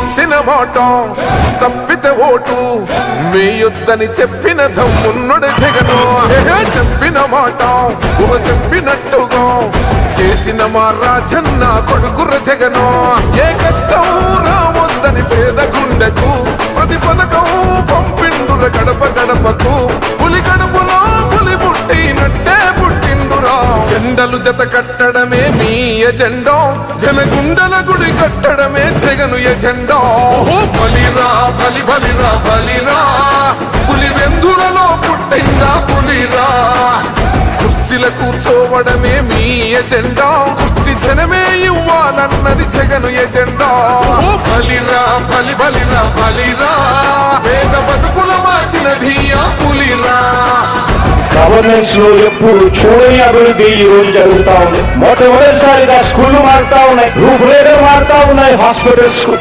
ఇచ్చిన మాట తప్పితే ఓటు వేయొద్దని చెప్పిన దమ్మున్నడు జగను. చెప్పిన మాట చెప్పినట్టుగా చేసిన మా రాజన్న కొడుకుర జగను. ఏ కష్టం రావద్దని పేద గుండెకు ప్రతి పథకం పంపిండుర గడప గడపకు. పులి గడపలో పులి పుట్టినట్టే పుట్టిండురా. జెండలు జత కట్టడమే మీ ఎజెండా, జనగుండల గుడి కట్టడమే జగను ఎజెండా. బలిరా బలి బలిరా బలిరా, పులి వెందులలో పుట్టిందా పులిరా. కుర్చీల కూర్చోవడమే మీ ఎజెండా, కుర్చీ జనమే ఇవ్వాలన్నది జగను ఎజెండా. బలిరా బలి బలిరా బలిరా, పేద బతుకుల మార్చినది ఆ పులిరా. గవర్నెన్స్ లో ఎప్పుడు చూడని అభివృద్ధి ఈ రోజు జరుగుతా ఉంది. మొట్టమొదటిసారిగా స్కూళ్లు మారుతా ఉన్నాయి, రూపురేఖలు మారుతా ఉన్నాయి, హాస్పిటల్స్